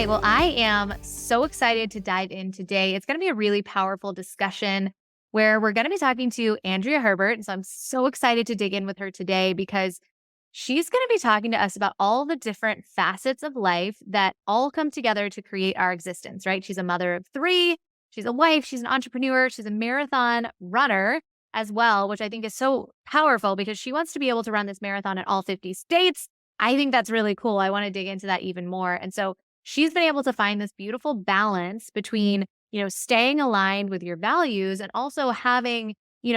Well, I am so excited to dive in today. It's going to be a really powerful discussion where we're going to be talking to Andrea Herbert. And so I'm so excited to dig in with her today because she's going to be talking to us about all the different facets of life that all come together to create our existence, right? She's a mother of three, she's a wife, she's an entrepreneur, she's a marathon runner as well, which I think is so powerful because she wants to be able to run this marathon in all 50 states. I think that's really cool. I want to dig into that even more. And so she's been able to find this beautiful balance between, staying aligned with your values and also having,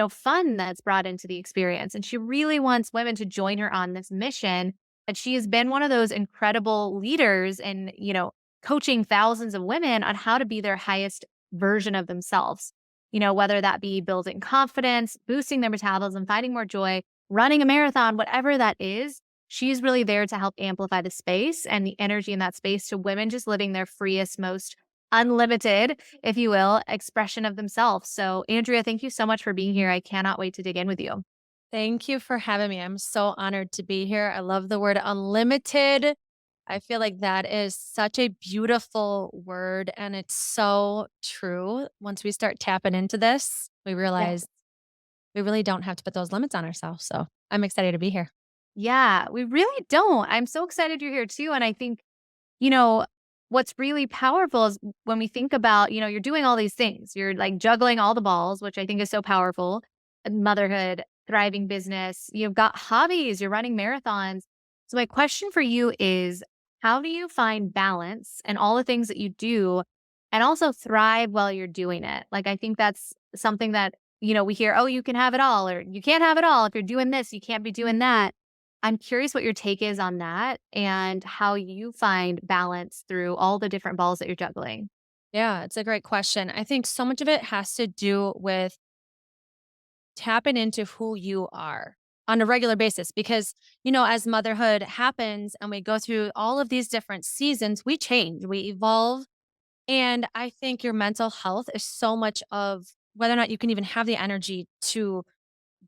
fun that's brought into the experience. And she really wants women to join her on this mission. And she has been one of those incredible leaders in, coaching thousands of women on how to be their highest version of themselves. Whether that be building confidence, boosting their metabolism, finding more joy, running a marathon, whatever that is, she's really there to help amplify the space and the energy in that space to women just living their freest, most unlimited, if you will, expression of themselves. So, Andrea, thank you so much for being here. I cannot wait to dig in with you. Thank you for having me. I'm so honored to be here. I love the word unlimited. I feel like that is such a beautiful word and it's so true. Once we start tapping into this, we Yeah. realize we really don't have to put those limits on ourselves. So I'm excited to be here. Yeah, we really don't. I'm so excited you're here too. And I think, you know, what's really powerful is when we think about, you're doing all these things, you're like juggling all the balls, which I think is so powerful. Motherhood, thriving business, you've got hobbies, you're running marathons. So, my question for you is how do you find balance and all the things that you do and also thrive while you're doing it? Like, I think that's something that, we hear, oh, you can have it all, or you can't have it all. If you're doing this, you can't be doing that. I'm curious what your take is on that and how you find balance through all the different balls that you're juggling. Yeah, it's a great question. I think so much of it has to do with tapping into who you are on a regular basis because, as motherhood happens and we go through all of these different seasons, we change, we evolve. And I think your mental health is so much of whether or not you can even have the energy to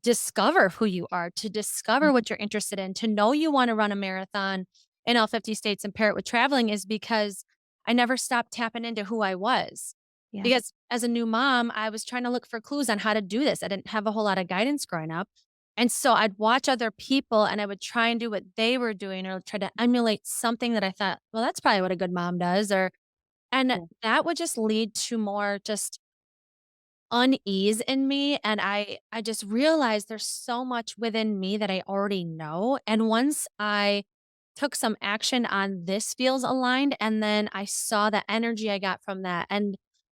discover who you are, to discover what you're interested in, to know you want to run a marathon in all 50 states and pair it with traveling is because I never stopped tapping into who I was. Yeah. Because as a new mom, I was trying to look for clues on how to do this. I didn't have a whole lot of guidance growing up. And so I'd watch other people and I would try and do what they were doing or try to emulate something that I thought, well, that's probably what a good mom does. And Yeah. that would just lead to more just unease in me, and I just realized there's so much within me that I already know, and once I took some action on this feels aligned, and then I saw the energy I got from that and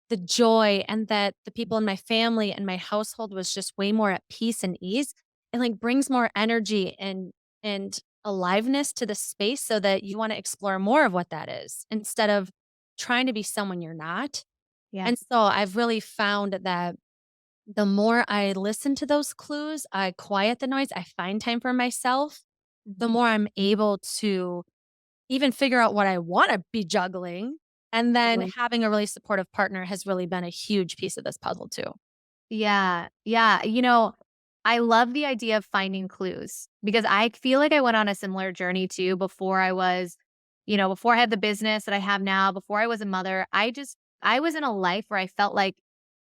the joy and that the people in my family and my household was just way more at peace and ease, it, like, brings more energy and aliveness to the space so that you wanna explore more of what that is instead of trying to be someone you're not. Yeah. And so I've really found that the more I listen to those clues, I quiet the noise, I find time for myself, the Mhm. more I'm able to even figure out what I want to be juggling. And then Totally. having a really supportive partner has really been a huge piece of this puzzle too. Yeah. Yeah. I love the idea of finding clues because I feel like I went on a similar journey too before I was, before I had the business that I have now, before I was a mother. I was in a life where I felt like,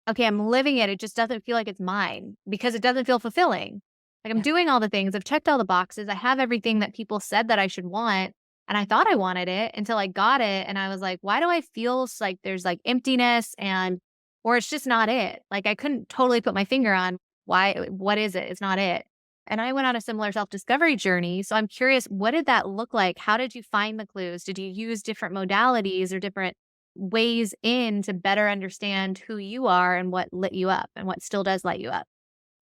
okay, I'm living it. It just doesn't feel like it's mine because it doesn't feel fulfilling. Like I'm Yeah. doing all the things. I've checked all the boxes. I have everything that people said that I should want. And I thought I wanted it until I got it. And I was like, why do I feel like there's like emptiness or it's just not it? Like I couldn't totally put my finger on what is it? It's not it. And I went on a similar self discovery journey. So I'm curious, what did that look like? How did you find the clues? Did you use different modalities or different ways in to better understand who you are and what lit you up and what still does light you up?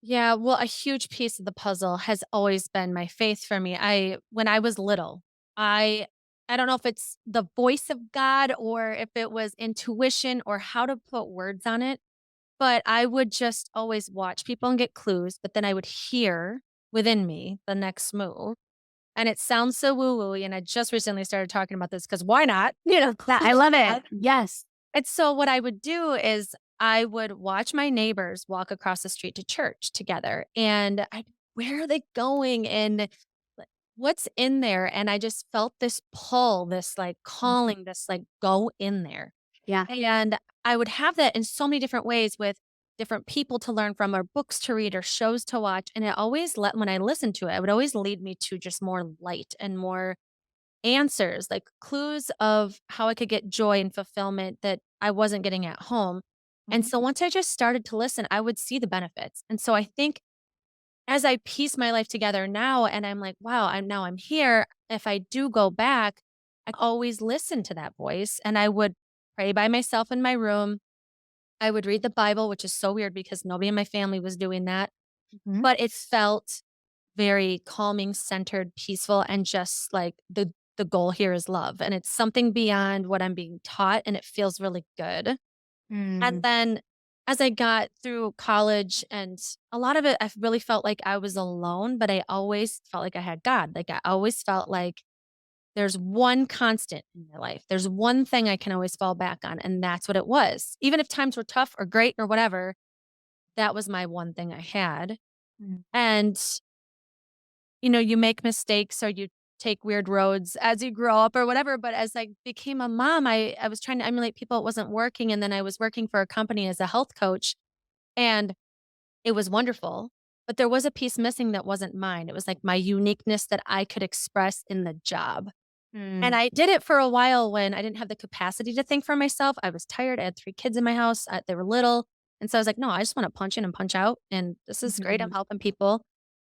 Yeah, well, a huge piece of the puzzle has always been my faith for me. When I was little, I I don't know if it's the voice of God or if it was intuition or how to put words on it. But I would just always watch people and get clues, but then I would hear within me the next move. And it sounds so woo-woo, and I just recently started talking about this because why not? That I love it. Yes. And so what I would do is I would watch my neighbors walk across the street to church together, and where are they going? And what's in there? And I just felt this pull, this like calling, this like go in there. Yeah. And I would have that in so many different ways with different people to learn from or books to read or shows to watch. And it always let when I listened to it, it would always lead me to just more light and more answers, like clues of how I could get joy and fulfillment that I wasn't getting at home. And Mhm. so once I just started to listen, I would see the benefits. And so I think as I piece my life together now and I'm like, wow, I'm here. If I do go back, I always listen to that voice and I would pray by myself in my room. I would read the Bible, which is so weird because nobody in my family was doing that, Mhm. but it felt very calming, centered, peaceful, and just like the goal here is love. And it's something beyond what I'm being taught, and it feels really good. And Mm. then as I got through college and a lot of it, I really felt like I was alone, but I always felt like I had God. Like I always felt like there's one constant in my life. There's one thing I can always fall back on, and that's what it was. Even if times were tough or great or whatever, that was my one thing I had. Mm. And you make mistakes or you take weird roads as you grow up or whatever. But as I became a mom, I was trying to emulate people. It wasn't working. And then I was working for a company as a health coach and it was wonderful. But there was a piece missing that wasn't mine. It was like my uniqueness that I could express in the job. And Mm. I did it for a while when I didn't have the capacity to think for myself. I was tired. I had 3 kids in my house. They were little. And so I was like, no, I just want to punch in and punch out. And this is great. I'm Mhm. helping people.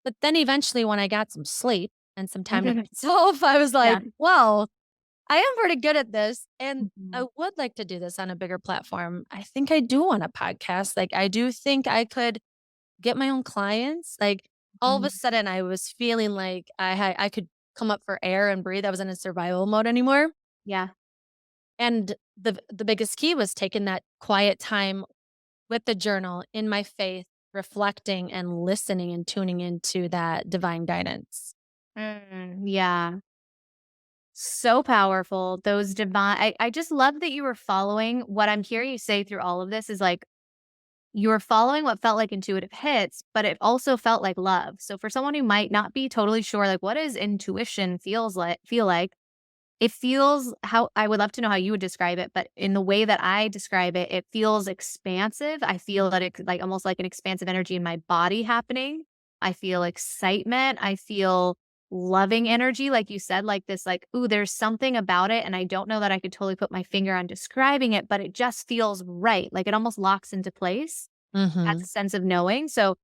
But then eventually, when I got some sleep and some time to myself, I was Yeah. like, well, I am pretty good at this. And Mhm. I would like to do this on a bigger platform. I think I do want a podcast. Like, I do think I could get my own clients. Like, all of a Mhm. sudden, I was feeling like I could come up for air and breathe. I wasn't in survival mode anymore. Yeah. And the biggest key was taking that quiet time with the journal in my faith, reflecting and listening and tuning into that divine guidance. Yeah. So powerful. Those divine I just love that you were following what I'm hearing you say through all of this is like you were following what felt like intuitive hits, but it also felt like love. So for someone who might not be totally sure, like what does intuition feel like? It feels how I would love to know how you would describe it, but in the way that I describe it, it feels expansive. I feel that it's like almost like an expansive energy in my body happening. I feel excitement. I feel loving energy, like you said, like this, like, ooh, there's something about it. And I don't know that I could totally put my finger on describing it, but it just feels right. Like it almost locks into place. That's Mhm. a sense of knowing. So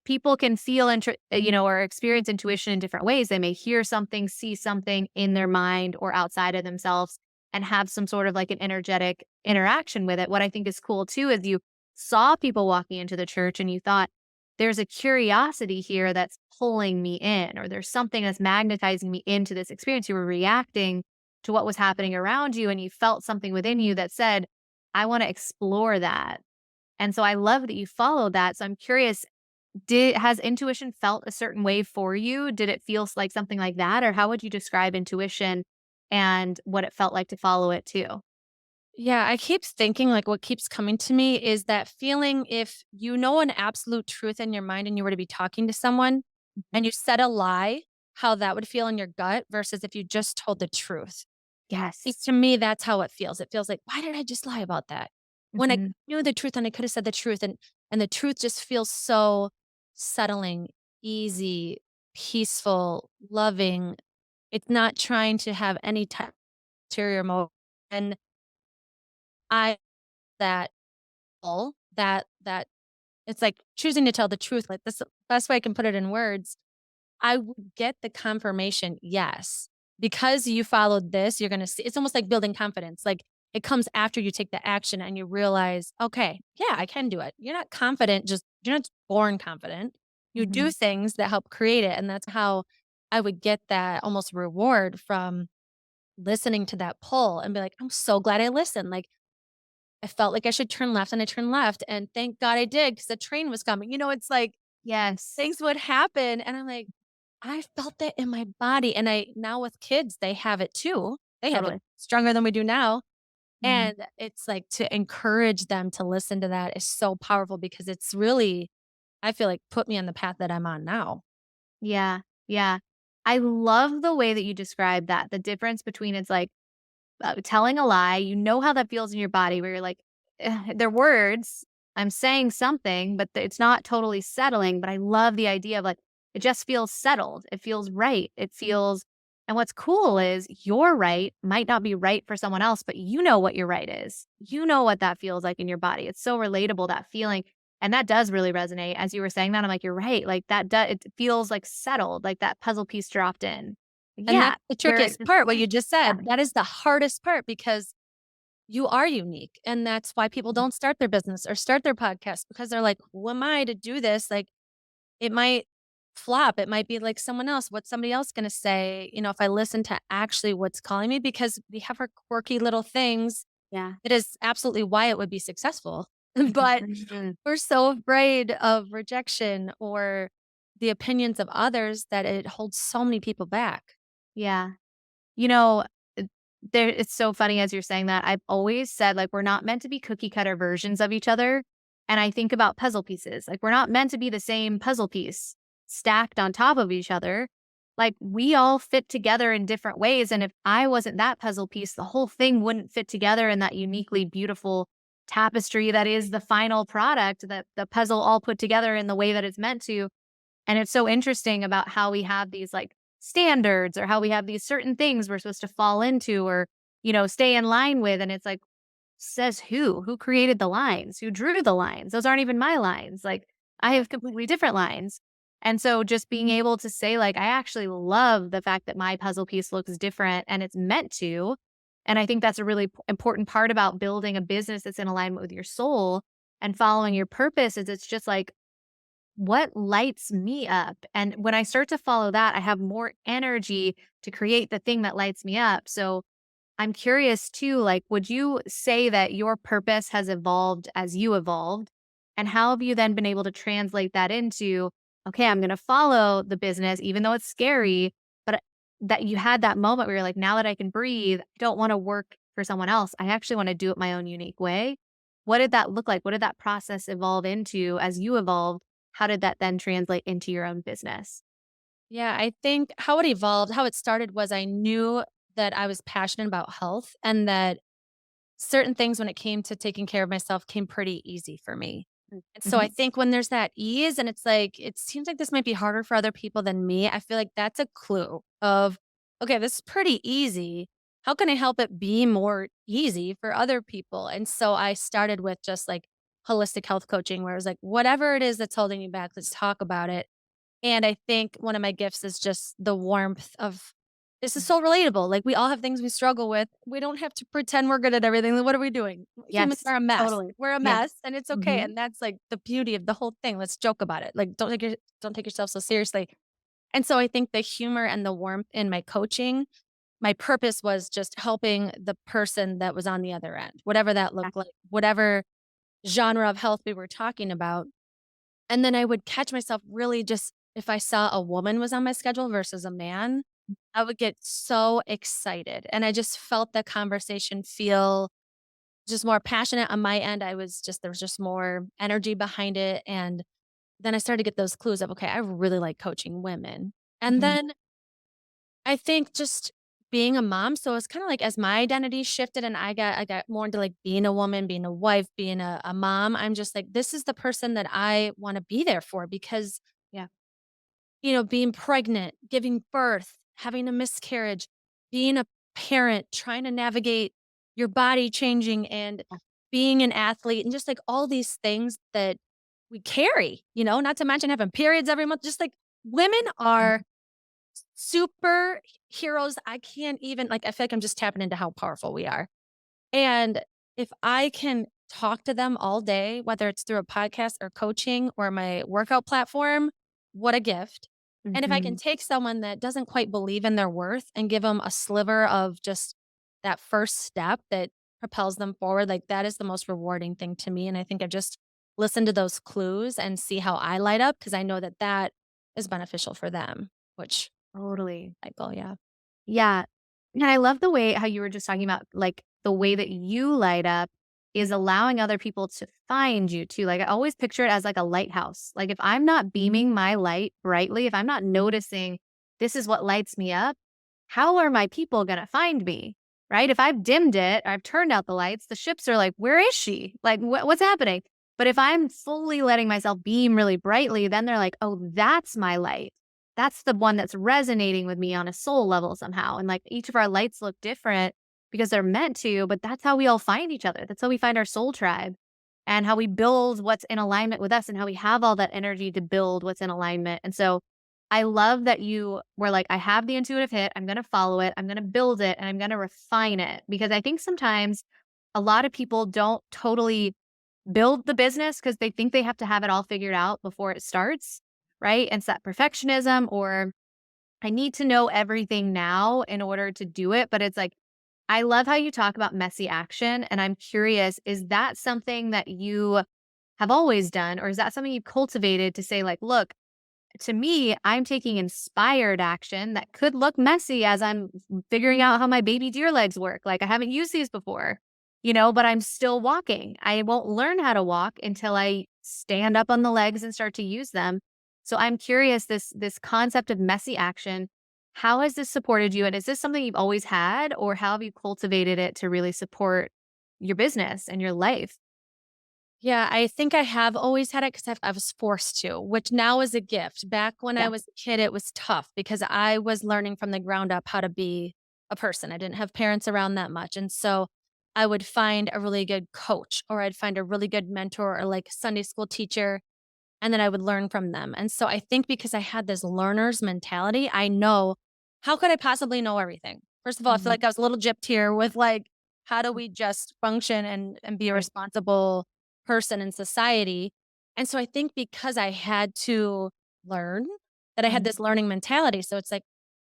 people can feel or experience intuition in different ways. They may hear something, see something in their mind or outside of themselves and have some sort of like an energetic interaction with it. What I think is cool too is you saw people walking into the church and you thought there's a curiosity here that's pulling me in or there's something that's magnetizing me into this experience. You were reacting to what was happening around you and you felt something within you that said, I want to explore that. And so I love that you followed that. So I'm curious, has intuition felt a certain way for you? Did it feel like something like that? Or how would you describe intuition and what it felt like to follow it too? Yeah, I keep thinking like what keeps coming to me is that feeling if you know an absolute truth in your mind and you were to be talking to someone and Mhm. you said a lie, how that would feel in your gut versus if you just told the truth. Yes. To me, that's how it feels. It feels like, why did I just lie about that? When I Mhm. knew the truth and I could have said the truth and the truth just feels so settling, easy, peaceful, loving. It's not trying to have any type of ulterior motive. And I that that it's like choosing to tell the truth. Like this best way I can put it in words. I would get the confirmation, yes. Because you followed this, you're gonna see it's almost like building confidence. Like it comes after you take the action and you realize, okay, yeah, I can do it. You're not confident, just you're not born confident. You do Mhm. things that help create it. And that's how I would get that almost reward from listening to that pull and be like, I'm so glad I listened. Like I felt like I should turn left and I turned left. And thank God I did because the train was coming. It's like Yes. things would happen. And I'm like, I felt that in my body, and I now with kids, they have it too. They have it Totally. stronger than we do now, Mhm. and it's like to encourage them to listen to that is so powerful because it's really, I feel like, put me on the path that I'm on now. Yeah. Yeah. I love the way that you describe that, the difference between it's like telling a lie, you know how that feels in your body where you're like, they're words, I'm saying something, but it's not totally settling. But I love the idea of like, it just feels settled. It feels right. It feels, and what's cool is your right might not be right for someone else, but you know what your right is. You know what that feels like in your body. It's so relatable, that feeling. And that does really resonate. As you were saying that, I'm like, you're right. Like that, it feels like settled, like that puzzle piece dropped in. And Yeah. that's the Where it trickiest just, part, what you just yeah. said. That is the hardest part because you are unique. And that's why people don't start their business or start their podcast because they're like, who am I to do this? Like, it might flop. It might be like someone else. What's somebody else going to say? You know, if I listen to actually what's calling me, because we have our quirky little things, Yeah. it is absolutely why it would be successful. But Mhm. we're so afraid of rejection or the opinions of others that it holds so many people back. Yeah. You know, there it's so funny as you're saying that. I've always said, like, we're not meant to be cookie cutter versions of each other. And I think about puzzle pieces. Like, we're not meant to be the same puzzle piece stacked on top of each other. Like, we all fit together in different ways. And if I wasn't that puzzle piece, the whole thing wouldn't fit together in that uniquely beautiful tapestry that is the final product, that the puzzle all put together in the way that it's meant to. And it's so interesting about how we have these like standards or how we have these certain things we're supposed to fall into or, stay in line with. And it's like, says who? Who created the lines? Who drew the lines? Those aren't even my lines. Like, I have completely different lines. And so just being able to say, like, I actually love the fact that my puzzle piece looks different and it's meant to. And I think that's a really important part about building a business that's in alignment with your soul and following your purpose is it's just like what lights me up? And when I start to follow that, I have more energy to create the thing that lights me up. So I'm curious too, like, would you say that your purpose has evolved as you evolved? And how have you then been able to translate that into, okay, I'm going to follow the business, even though it's scary, but that you had that moment where you're like, now that I can breathe, I don't want to work for someone else. I actually want to do it my own unique way. What did that look like? What did that process evolve into as you evolved? How did that then translate into your own business? Yeah, I think how it evolved, how it started was I knew that I was passionate about health and that certain things when it came to taking care of myself came pretty easy for me. And so I Mhm. think when there's that ease and it's like, it seems like this might be harder for other people than me, I feel like that's a clue of, okay, this is pretty easy. How can I help it be more easy for other people? And so I started with just like holistic health coaching, where it was like, whatever it is that's holding you back, let's talk about it. And I think one of my gifts is just the warmth of this is so relatable. Like we all have things we struggle with. We don't have to pretend we're good at everything. Like, what are we doing? Humans Yes, are a mess. totally. We're a Yes. mess and it's okay. Mhm. And that's like the beauty of the whole thing. Let's joke about it. Like don't take yourself so seriously. And so I think the humor and the warmth in my coaching, my purpose was just helping the person that was on the other end, whatever that Yeah. looked like, whatever genre of health we were talking about. And then I would catch myself really just if I saw a woman was on my schedule versus a man, I would get so excited, and I just felt the conversation feel just more passionate on my end. I was just there was just more energy behind it, and then I started to get those clues of, okay, I really like coaching women. And Mhm. then I think just being a mom, so it's kinda like as my identity shifted and I got more into, like, being a woman, being a wife, being a mom, I'm just like, this is the person that I wanna be there for because Yeah. being pregnant, giving birth, having a miscarriage, being a parent, trying to navigate your body changing and Yeah. being an athlete and just like all these things that we carry, not to mention having periods every month. Just like women are superheroes. I can't even, like, I feel like I'm just tapping into how powerful we are. And if I can talk to them all day, whether it's through a podcast or coaching or my workout platform, what a gift. And if I can Mhm. take someone that doesn't quite believe in their worth and give them a sliver of just that first step that propels them forward, like that is the most rewarding thing to me. And I think I've just listened to those clues and see how I light up because I know that that is beneficial for them, which Totally. cycle, yeah. Yeah. And I love the way how you were just talking about, like, the way that you light up is allowing other people to find you too. Like, I always picture it as like a lighthouse. Like, if I'm not beaming my light brightly, if I'm not noticing this is what lights me up, how are my people going to find me? Right? If I've dimmed it, I've turned out the lights, the ships are like, where is she? Like, what's happening? But if I'm fully letting myself beam really brightly, then they're like, oh, that's my light. That's the one that's resonating with me on a soul level somehow. And like each of our lights look different because they're meant to, but that's how we all find each other. That's how we find our soul tribe and how we build what's in alignment with us and how we have all that energy to build what's in alignment. And so I love that you were like, I have the intuitive hit. I'm going to follow it. I'm going to build it and I'm going to refine it because I think sometimes a lot of people don't totally build the business because they think they have to have it all figured out before it starts. Right. And it's that perfectionism or I need to know everything now in order to do it. But it's like, I love how you talk about messy action. And I'm curious, is that something that you have always done? Or is that something you've cultivated to say, like, look, to me, I'm taking inspired action that could look messy as I'm figuring out how my baby deer legs work. Like I haven't used these before, but I'm still walking. I won't learn how to walk until I stand up on the legs and start to use them. So I'm curious this concept of messy action, how has this supported you? And is this something you've always had or how have you cultivated it to really support your business and your life? Yeah, I think I have always had it because I was forced to, which now is a gift. Back when I Yeah. was a kid, it was tough because I was learning from the ground up how to be a person. I didn't have parents around that much. And so I would find a really good coach or I'd find a really good mentor or like Sunday school teacher and then I would learn from them. And so I think because I had this learner's mentality, I know how could I possibly know everything? First of all, I feel Hmm. like I was a little gypped here with like, how do we just function and be a Right. responsible person in society? And so I think because I had to learn that I had Mhm. this learning mentality. So it's like,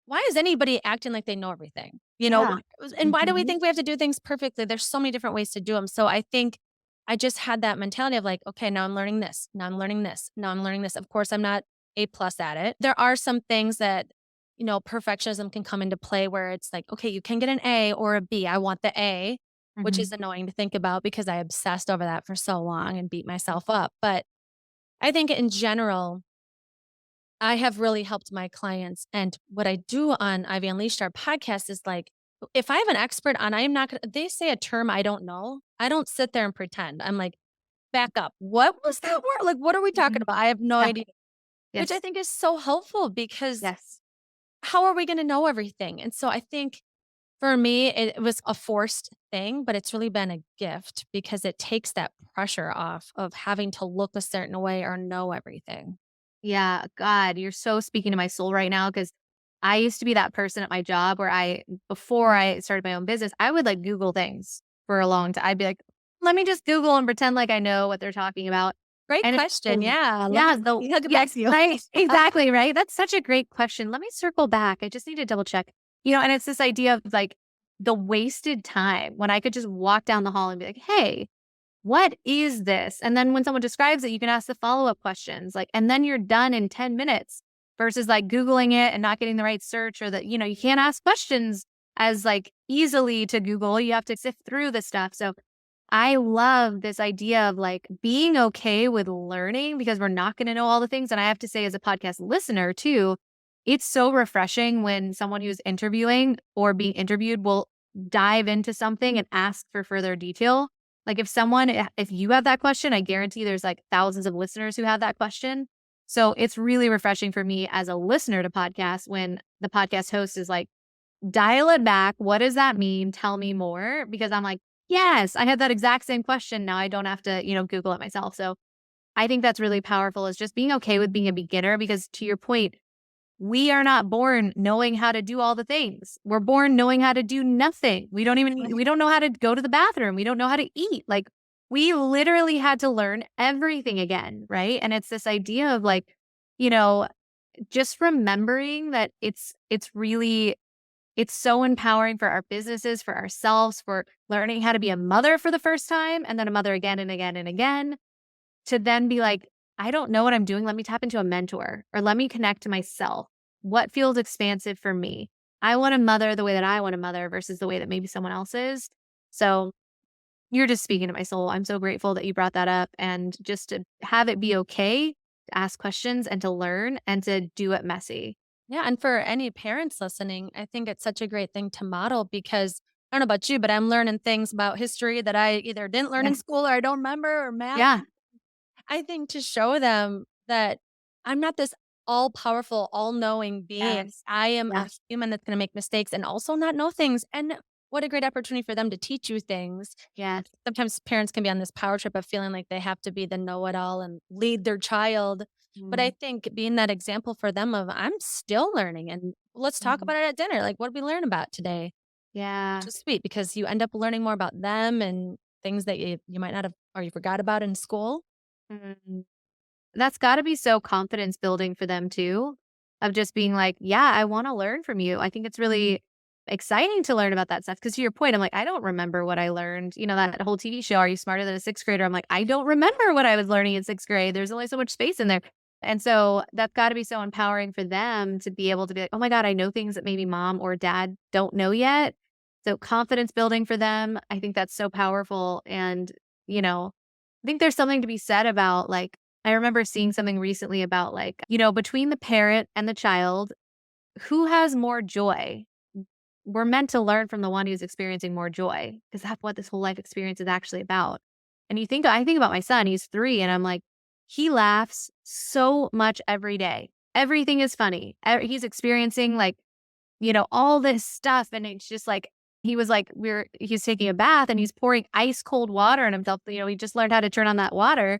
why is anybody acting like they know everything? Yeah. And why do we Hmm. think we have to do things perfectly? There's so many different ways to do them. So I think I just had that mentality of like, okay, now I'm learning this. Now I'm learning this. Now I'm learning this. Of course, I'm not A plus at it. There are some things that, perfectionism can come into play where it's like, okay, you can get an A or a B. I want the A, which Hmm. is annoying to think about because I obsessed over that for so long and beat myself up. But I think in general, I have really helped my clients. And what I do on Ivy Unleashed, our podcast, is like, if I have an expert on, I am not gonna, they say a term I don't know. I don't sit there and pretend. I'm like, back up. What was that word? Like, what are we talking Hmm. about? I have no Yeah. idea, which I Yes. think is so helpful because Yes. how are we going to know everything? And so I think for me, it was a forced thing, but it's really been a gift because it takes that pressure off of having to look a certain way or know everything. Yeah, God, you're so speaking to my soul right now because I used to be that person at my job where before I started my own business, I would like Google things for a long time. I'd be like, let me just Google and pretend like I know what they're talking about. Great And it's, question. Yeah. Let me, I'll get back yes, to you. right. Exactly. Right. That's such a great question. Let me circle back. I just need to double check, and it's this idea of like the wasted time when I could just walk down the hall and be like, hey, what is this? And then when someone describes it, you can ask the follow-up questions, like, and then you're done in 10 minutes versus like Googling it and not getting the right search or that, you can't ask questions as like easily to Google. You have to sift through the stuff. So I love this idea of like being okay with learning because we're not going to know all the things. And I have to say, as a podcast listener too, it's so refreshing when someone who's interviewing or being interviewed will dive into something and ask for further detail. Like if you have that question, I guarantee there's like thousands of listeners who have that question. So it's really refreshing for me as a listener to podcasts when the podcast host is like, dial it back. What does that mean? Tell me more. Because I'm like, yes, I had that exact same question. Now I don't have to, Google it myself. So I think that's really powerful is just being okay with being a beginner because to your point, we are not born knowing how to do all the things. We're born knowing how to do nothing. We don't know how to go to the bathroom. We don't know how to eat. Like we literally had to learn everything again. Right. And it's this idea of like, you know, just remembering that it's so empowering for our businesses, for ourselves, for learning how to be a mother for the first time and then a mother again and again and again to then be like, I don't know what I'm doing. Let me tap into a mentor or let me connect to myself. What feels expansive for me? I want to mother the way that I want to mother versus the way that maybe someone else is. So you're just speaking to my soul. I'm so grateful that you brought that up and just to have it be okay to ask questions and to learn and to do it messy. Yeah, and for any parents listening, I think it's such a great thing to model because I don't know about you, but I'm learning things about history that I either didn't learn Yeah. in school or I don't remember or math. Yeah. I think to show them that I'm not this all powerful, all knowing being. Yes. I am Yeah. a human that's going to make mistakes and also not know things. And what a great opportunity for them to teach you things. Yes. Sometimes parents can be on this power trip of feeling like they have to be the know it all and lead their child. But I Mm, think being that example for them of I'm still learning and let's talk mhm. about it at dinner. Like, what did we learn about today? Yeah. Just sweet because you end up learning more about them and things that you might not have or you forgot about in school. Mhm. That's gotta be so confidence building for them too, of just being like, "Yeah, I wanna learn from you." I think it's really exciting to learn about that stuff. Because to your point, I'm like, "I don't remember what I learned." You know, that whole TV show, Are You Smarter Than a Sixth Grader? I'm like, "I don't remember what I was learning in 6th grade. There's only so much space in there." And so that's gotta be so empowering for them to be able to be like, "Oh my god, I know things that maybe mom or dad don't know yet." So confidence building for them, I think that's so powerful and, you know, I think there's something to be said about, like, I remember seeing something recently about, like, between the parent and the child, who has more joy? We're meant to learn from the one who's experiencing more joy because that's what this whole life experience is actually about. And I think about my son, he's 3, and I'm like, he laughs so much every day. Everything is funny. He's experiencing, like, all this stuff, and it's just like he was like he's taking a bath, and he's pouring ice cold water on himself. He just learned how to turn on that water,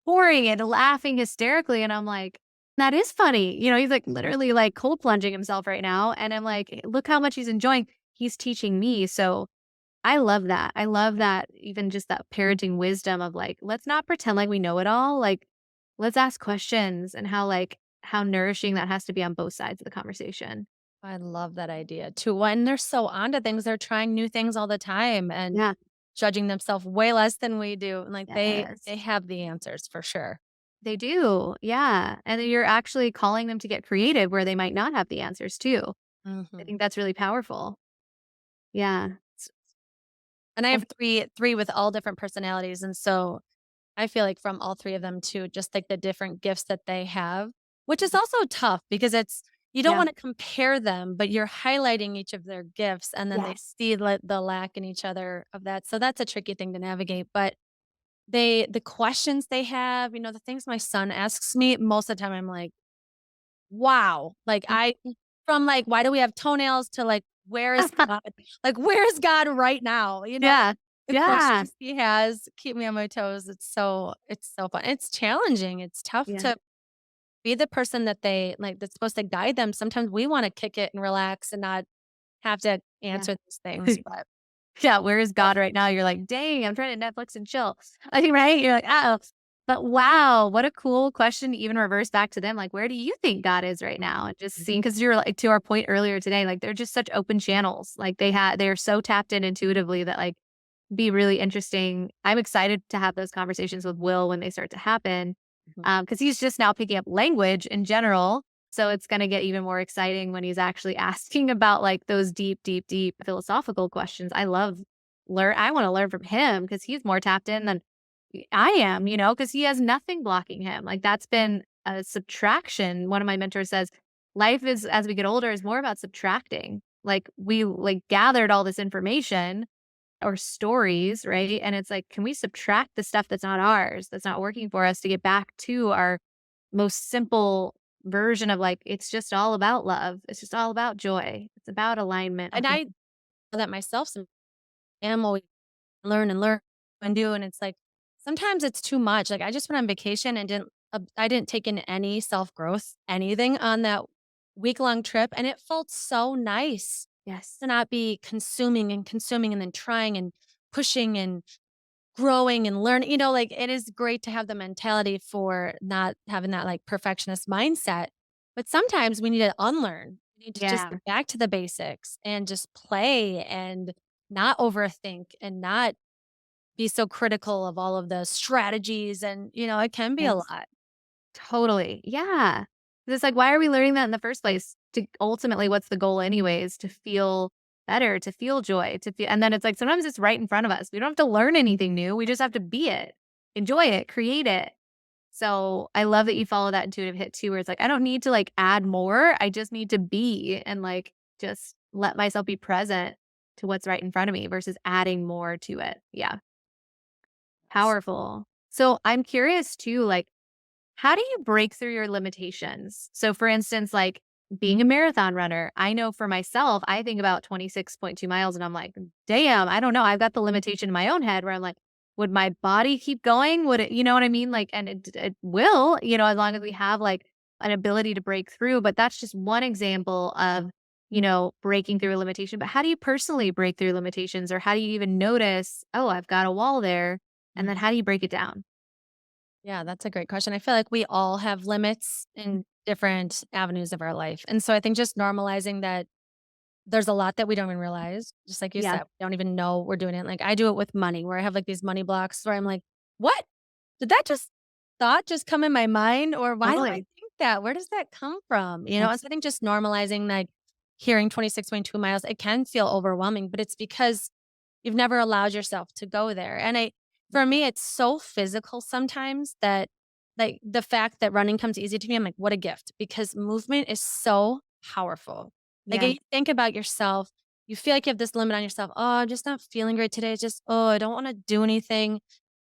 pouring it, laughing hysterically, and I'm like, "That is funny." He's, like, literally, like, cold plunging himself right now, and I'm like, "Look how much he's enjoying." He's teaching me, so I love that. I love that even just that parenting wisdom of, like, let's not pretend like we know it all, like, let's ask questions and how nourishing that has to be on both sides of the conversation. I love that idea too. When they're so onto things, they're trying new things all the time and Yeah. judging themselves way less than we do. And like they Yes. have the answers for sure. They do, yeah, and then you're actually calling them to get creative where they might not have the answers too. I Mhm. think that's really powerful. Yeah. S- And I have three with all different personalities. And so I feel like from all three of them too, just like the different gifts that they have, which is Mhm. also tough because it's you don't Yeah. want to compare them, but you're highlighting each of their gifts and then they Yes. see the lack in each other of that. So that's a tricky thing to navigate. But the questions they have, the things my son asks me, most of the time I'm like, "Wow." Like, Mhm. from, like, "Why do we have toenails?" to, like, "Where is God?" Like, "Where is God right now?" Yeah. The Yeah. questions he has keep me on my toes. It's so fun. It's challenging. It's tough Yeah. to be the person that they like, that's supposed to guide them. Sometimes we wanna kick it and relax and not have to Yeah. answer these things, but Yeah, where is oh, God right now? You're like, "Dang, I'm trying to Netflix and chill." I think, right? You're like, "Oh." But wow, what a cool question to even reverse back to them, like, "Where do you think God is right now?" And just seeing, because you're like, to our point earlier today, like, they're just such open channels. Like, they're so tapped in intuitively that, like, be really interesting. I'm excited to have those conversations with Will when they start to happen, mhm. because he's just now picking up language in general. So it's going to get even more exciting when he's actually asking about, like, those deep, deep, deep philosophical questions. I want to learn from him because he's more tapped in than I am, because he has nothing blocking him. Like, that's been a subtraction. One of my mentors says, life is, as we get older, is more about subtracting. Like, we like gathered all this information or stories, right? And it's like, can we subtract the stuff that's not ours, that's not working for us, to get back to our most simple version of, like, it's just all about love. It's just all about joy. It's about alignment. And I know that myself am always learn and learn and do, and it's like, sometimes it's too much. Like, I just went on vacation and I didn't take in any self-growth, anything on that week-long trip, and it felt so nice Yes. to not be consuming and then trying and pushing and growing and learning, like, it is great to have the mentality for not having that, like, perfectionist mindset, but sometimes we need to unlearn. We need to just Yeah. get back to the basics and just play and not overthink and not be so critical of all of the strategies and, it can be a Yes. lot. Totally. Yeah. 'Cause it's like, why are we learning that in the first place? To ultimately, what's the goal anyways? To feel better, to feel joy, to feel, and then it's like sometimes it's right in front of us. We don't have to learn anything new. We just have to be it, enjoy it, create it. So I love that you follow that intuitive hit too, where it's like, I don't need to like add more. I just need to be and like just let myself be present to what's right in front of me versus adding more to it. Yeah. Powerful. So I'm curious too, like, how do you break through your limitations? So, for instance, like being a marathon runner, I know for myself, I think about 26.2 miles and I'm like, damn, I don't know. I've got the limitation in my own head where I'm like, would my body keep going? Would it, you know what I mean? Like, and it will, as long as we have like an ability to break through. But that's just one example of, breaking through a limitation. But how do you personally break through limitations or how do you even notice, oh, I've got a wall there? And Mm. then how do you break it down? Yeah, that's a great question. I feel like we all have limits in different avenues of our life. And so I think just normalizing that there's a lot that we don't even realize. Just like you Yeah, said, we don't even know we're doing it. Like I do it with money where I have like these money blocks where I'm like, what? Did that just thought just come in my mind? Or why do I totally. think that? Where does that come from? Yeah. And so I think just normalizing like hearing 26.2 miles, it can feel overwhelming, but it's because you've never allowed yourself to go there. And for me, it's so physical sometimes that like the fact that running comes easy to me, I'm like, what a gift because movement is so powerful. Like Yeah. you think about yourself, you feel like you have this limit on yourself. Oh, I'm just not feeling great today. It's just, oh, I don't want to do anything.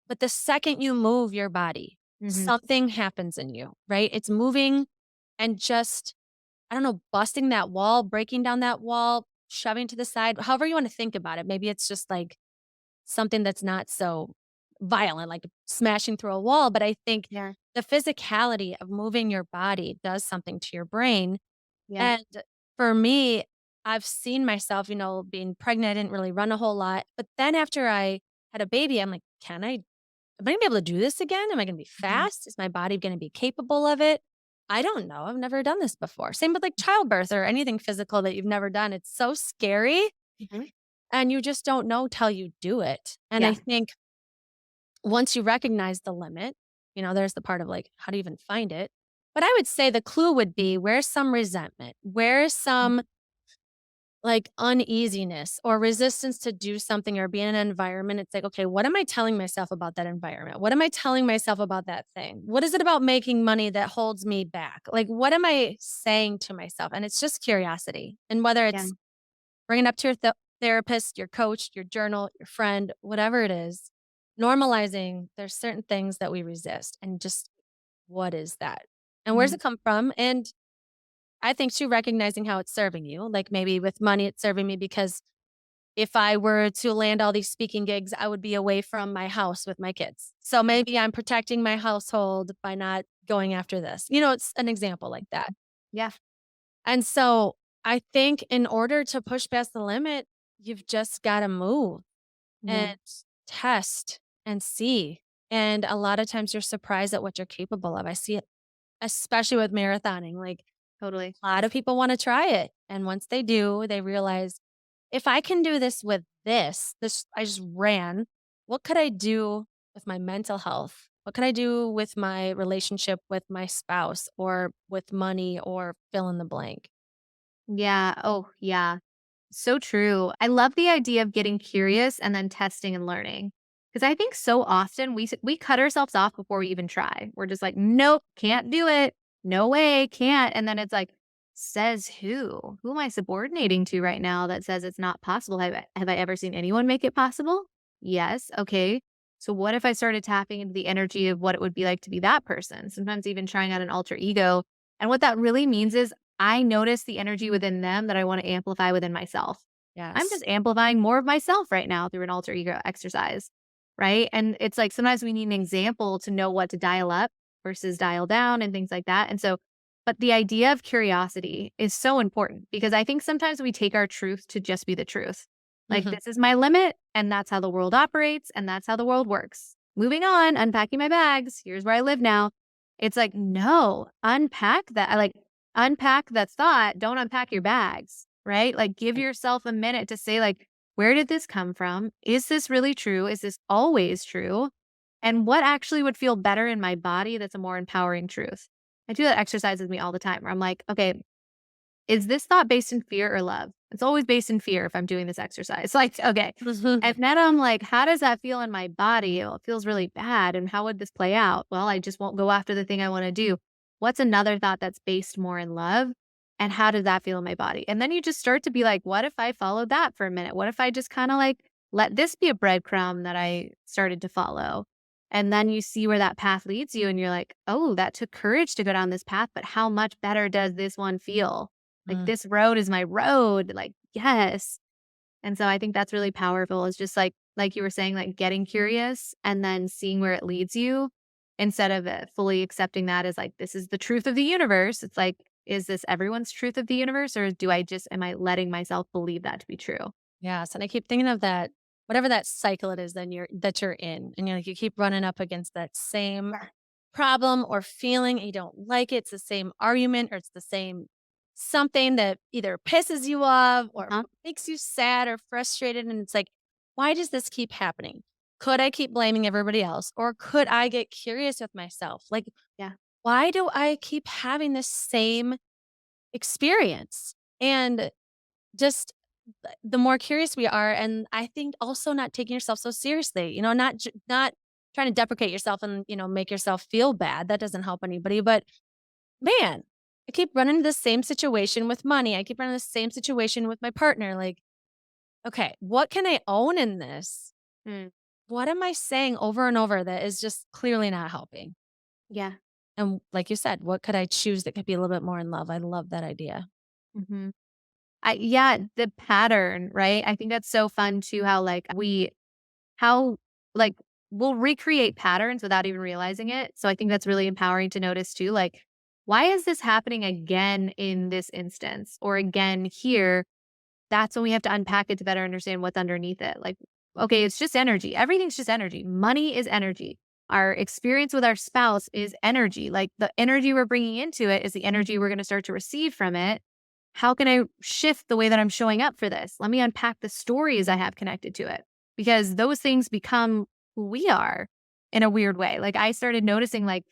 But the second you move your body, Mhm. something happens in you, right? It's moving and just, I don't know, busting that wall, breaking down that wall, shoving to the side, however you want to think about it. Maybe it's just like something that's not so violent, like smashing through a wall. But I think Yeah. the physicality of moving your body does something to your brain. Yeah. And for me, I've seen myself, being pregnant, I didn't really run a whole lot. But then after I had a baby, I'm like, am I gonna be able to do this again? Am I gonna be Mhm. fast? Is my body gonna be capable of it? I don't know. I've never done this before. Same with like childbirth or anything physical that you've never done. It's so scary Mhm. and you just don't know till you do it. And I Yeah. think once you recognize the limit, there's the part of like, how do you even find it? But I would say the clue would be where's some resentment? Where's Mhm. some like uneasiness or resistance to do something or be in an environment? It's like, okay, what am I telling myself about that environment? What am I telling myself about that thing? What is it about making money that holds me back? Like, what am I saying to myself? And it's just curiosity. And whether Yeah. it's bringing up to your therapist, your coach, your journal, your friend, whatever it is, normalizing there's certain things that we resist and just what is that? And where's Mhm. it come from? And I think too, recognizing how it's serving you. Like maybe with money, it's serving me because if I were to land all these speaking gigs, I would be away from my house with my kids. So maybe I'm protecting my household by not going after this. It's an example like that. Yeah. And so I think in order to push past the limit, you've just got to move Yeah. and test and see. And a lot of times you're surprised at what you're capable of. I see it, especially with marathoning. Like Totally. a lot of people want to try it. And once they do, they realize if I can do this with this I just ran, what could I do with my mental health? What could I do with my relationship with my spouse or with money or fill in the blank? Yeah. Oh, yeah. So true. I love the idea of getting curious and then testing and learning. Because I think so often we cut ourselves off before we even try. We're just like, nope, can't do it. No way, can't. And then it's like, says who? Who am I subordinating to right now that says it's not possible? Have I ever seen anyone make it possible? Yes. Okay. So what if I started tapping into the energy of what it would be like to be that person? Sometimes even trying out an alter ego. And what that really means is I notice the energy within them that I want to amplify within myself. I'm Yes. just amplifying more of myself right now through an alter ego exercise. Right. And it's like sometimes we need an example to know what to dial up versus dial down and things like that. And so, but the idea of curiosity is so important because I think sometimes we take our truth to just be the truth. Like, Mhm. this is my limit, and that's how the world operates, and that's how the world works. Moving on, unpacking my bags. Here's where I live now. It's like, no, unpack that. I like unpack that thought. Don't unpack your bags, right? Like, give Right. yourself a minute to say, like, where did this come from? Is this really true? Is this always true? And what actually would feel better in my body that's a more empowering truth? I do that exercise with me all the time where I'm like, okay, is this thought based in fear or love? It's always based in fear if I'm doing this exercise. Like, okay. Mhm. And then I'm like, how does that feel in my body? Well, it feels really bad. And how would this play out? Well, I just won't go after the thing I want to do. What's another thought that's based more in love? And how does that feel in my body? And then you just start to be like, what if I followed that for a minute? What if I just kind of like let this be a breadcrumb that I started to follow? And then you see where that path leads you, and you're like, oh, that took courage to go down this path, but how much better does this one feel? Like, Mm, this road is my road. Like, yes. And so I think that's really powerful is just like you were saying, like getting curious and then seeing where it leads you instead of fully accepting that as like, this is the truth of the universe. It's like, is this everyone's truth of the universe? Or do I just, am I letting myself believe that to be true? yes, and I keep thinking of that whatever that cycle it is then you're in, and you're like, you keep running up against that same Yeah. problem or feeling, and you don't like it. It's the same argument or it's the same something that either pisses you off or Huh? makes you sad or frustrated. And it's like, why does this keep happening? Could I keep blaming everybody else? Or could I get curious with myself? Like, Yeah. why do I keep having this same experience? And just the more curious we are, and I think also not taking yourself so seriously, not trying to deprecate yourself and, make yourself feel bad. That doesn't help anybody. But man, I keep running into the same situation with money. I keep running the same situation with my partner. Like, okay, what can I own in this? Mm, What am I saying over and over that is just clearly not helping? yeah. And like you said, what could I choose that could be a little bit more in love? I love that idea. Hmm. Yeah, the pattern, right? I think that's so fun too, how like we'll recreate patterns without even realizing it. So I think that's really empowering to notice too. Like, why is this happening again in this instance or again here? That's when we have to unpack it to better understand what's underneath it. Like, okay, it's just energy. Everything's just energy. Money is energy. Our experience with our spouse is energy. Like the energy we're bringing into it is the energy we're going to start to receive from it. How can I shift the way that I'm showing up for this? Let me unpack the stories I have connected to it because those things become who we are in a weird way. Like I started noticing, like,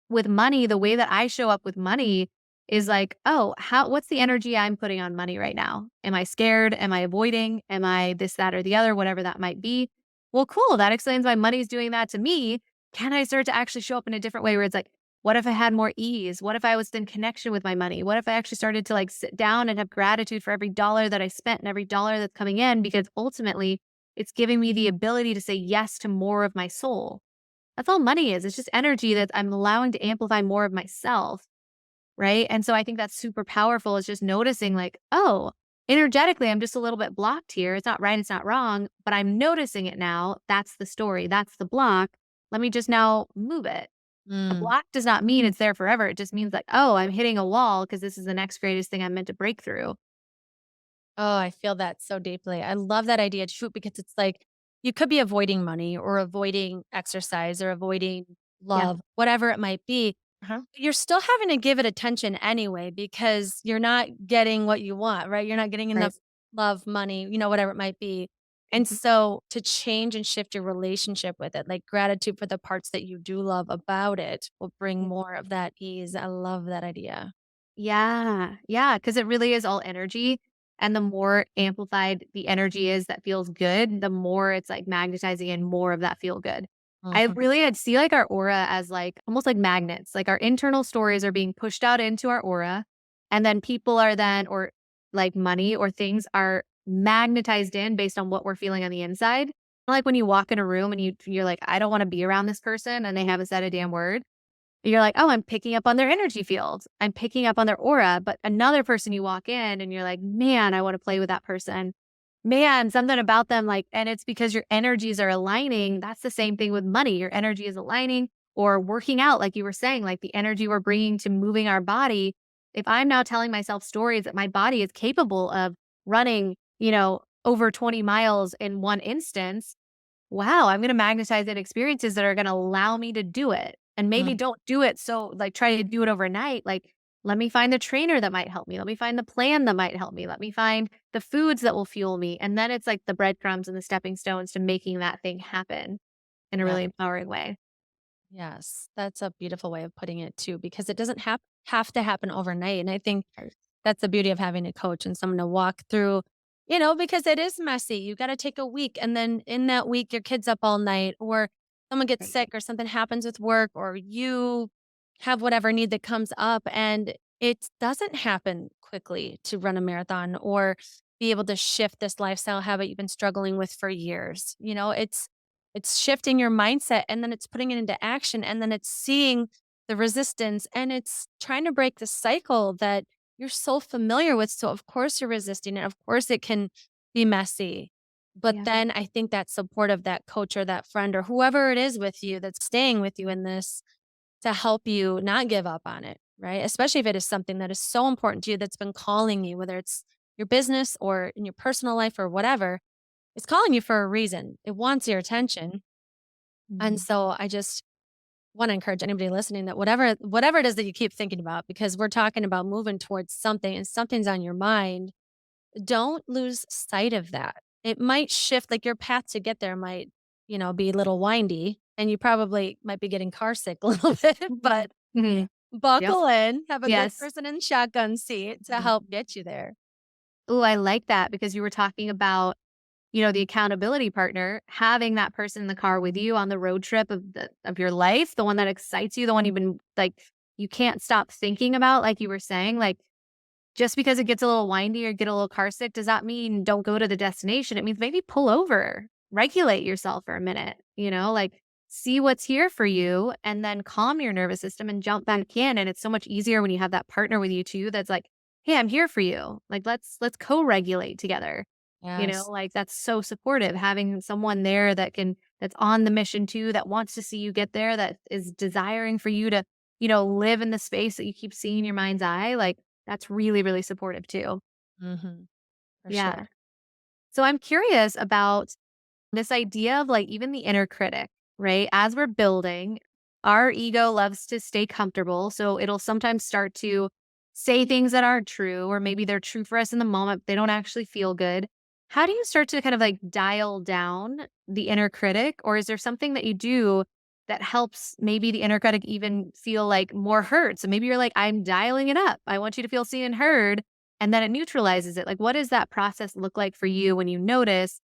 with money, the way that I show up with money is like, oh, what's the energy I'm putting on money right now? Am I scared? Am I avoiding? Am I this, that, or the other, whatever that might be? Well, cool. That explains why money's doing that to me. Can I start to actually show up in a different way where it's like, what if I had more ease? What if I was in connection with my money? What if I actually started to like sit down and have gratitude for every dollar that I spent and every dollar that's coming in? Because ultimately, it's giving me the ability to say yes to more of my soul. That's all money is. It's just energy that I'm allowing to amplify more of myself, right? And so I think that's super powerful is just noticing like, oh, energetically, I'm just a little bit blocked here. It's not right, it's not wrong, but I'm noticing it now. That's the story. That's the block. Let me just now move it. A Mm. block does not mean it's there forever. It just means like, oh, I'm hitting a wall because this is the next greatest thing I'm meant to break through. Oh, I feel that so deeply. I love that idea too because it's like you could be avoiding money or avoiding exercise or avoiding Yeah. love, whatever it might be. Uh-huh. You're still having to give it attention anyway because you're not getting what you want, right? You're not getting Right. enough love, money, whatever it might be. And Mhm. so to change and shift your relationship with it, like gratitude for the parts that you do love about it will bring more of that ease. I love that idea. Yeah. Yeah. Cause it really is all energy. And the more amplified the energy is that feels good, the more it's like magnetizing in more of that feel good. Mhm. I'd see like our aura as like almost like magnets. Like our internal stories are being pushed out into our aura. And then people are then, or like money or things are magnetized in based on what we're feeling on the inside. Like when you walk in a room and you're like, I don't want to be around this person and they haven't said a damn word. You're like, "Oh, I'm picking up on their energy field. I'm picking up on their aura." But another person you walk in and you're like, "Man, I wanna play with that person. Man, something about them," like, and it's because your energies are aligning. That's the same thing with money. Your energy is aligning or working out, like you were saying, like the energy we're bringing to moving our body. If I'm now telling myself stories that my body is capable of running, over 20 miles in one instance, wow, I'm gonna magnetize in experiences that are gonna allow me to do it. And maybe Mm. don't do it so like try to do it overnight. Like, let me find the trainer that might help me. Let me find the plan that might help me. Let me find the foods that will fuel me. And then it's like the breadcrumbs and the stepping stones to making that thing happen in a Yeah. really empowering way. Yes. That's a beautiful way of putting it too, because it doesn't have to happen overnight. And I think Right. That's the beauty of having a coach and someone to walk through, because it is messy. You gotta take a week, and then in that week, your kid's up all night, or someone gets Right. sick, or something happens with work, or you have whatever need that comes up, and it doesn't happen quickly to run a marathon or be able to shift this lifestyle habit you've been struggling with for years. It's shifting your mindset, and then it's putting it into action, and then it's seeing the resistance, and it's trying to break the cycle that you're so familiar with. So, of course, you're resisting it. Of course, it can be messy. But Yeah. then I think that support of that coach or that friend or whoever it is with you that's staying with you in this to help you not give up on it, right? Especially if it is something that is so important to you that's been calling you, whether it's your business or in your personal life or whatever, it's calling you for a reason. It wants your attention. And Mhm. so I just want to encourage anybody listening that whatever it is that you keep thinking about, because we're talking about moving towards something and something's on your mind, don't lose sight of that. It might shift, like your path to get there might, be a little windy, and you probably might be getting car sick a little bit, but Mhm. Yep. buckle in, have a good Yes. person in the shotgun seat to help get you there. Ooh, I like that because you were talking about, the accountability partner, having that person in the car with you on the road trip of your life, the one that excites you, the one you've been like you can't stop thinking about, like you were saying, like just because it gets a little windy or get a little car sick, does that mean don't go to the destination? It means maybe pull over, regulate yourself for a minute, like see what's here for you and then calm your nervous system and jump back in. And it's so much easier when you have that partner with you too that's like, hey, I'm here for you. Like let's co-regulate together. Yes. Like that's so supportive having someone there that's on the mission too, that wants to see you get there, that is desiring for you to, live in the space that you keep seeing in your mind's eye. Like that's really, really supportive too. Hmm. For Yeah. sure. So I'm curious about this idea of like even the inner critic, right? As we're building, our ego loves to stay comfortable. So it'll sometimes start to say things that aren't true, or maybe they're true for us in the moment, but they don't actually feel good. How do you start to kind of like dial down the inner critic? Or is there something that you do that helps maybe the inner critic even feel like more heard? So maybe you're like, I'm dialing it up. I want you to feel seen and heard. And then it neutralizes it. Like, what does that process look like for you when you notice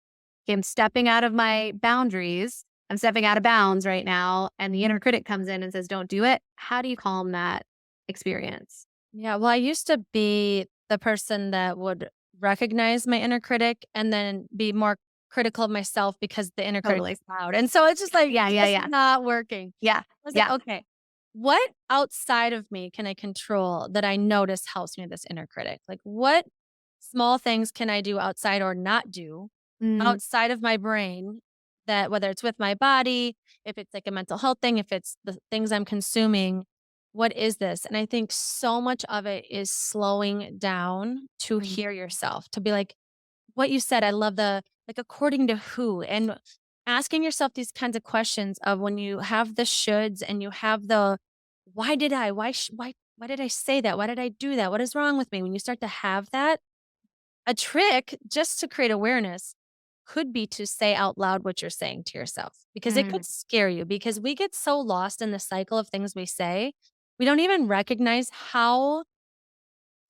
I'm stepping out of my boundaries. I'm stepping out of bounds right now. And the inner critic comes in and says, don't do it. How do you calm that experience? Yeah, well, I used to be the person that would recognize my inner critic and then be more critical of myself because the inner critic Totally. is loud. And so it's just like, Yeah. Yeah. just Yeah. not working. Yeah. I was like, Yeah. okay, what outside of me can I control that I notice helps me with this inner critic? Like, what small things can I do outside or not do Mm, outside of my brain, that whether it's with my body, if it's like a mental health thing, if it's the things I'm consuming, what is this? And I think so much of it is slowing down to mm, hear yourself, to be like, what you said, I love the like according to who, and asking yourself these kinds of questions of when you have the shoulds and you have the why did I? Why did I say that? Why did I do that? What is wrong with me? When you start to have that, a trick just to create awareness could be to say out loud what you're saying to yourself, because it mm, could scare you, because we get so lost in the cycle of things we say. We don't even recognize how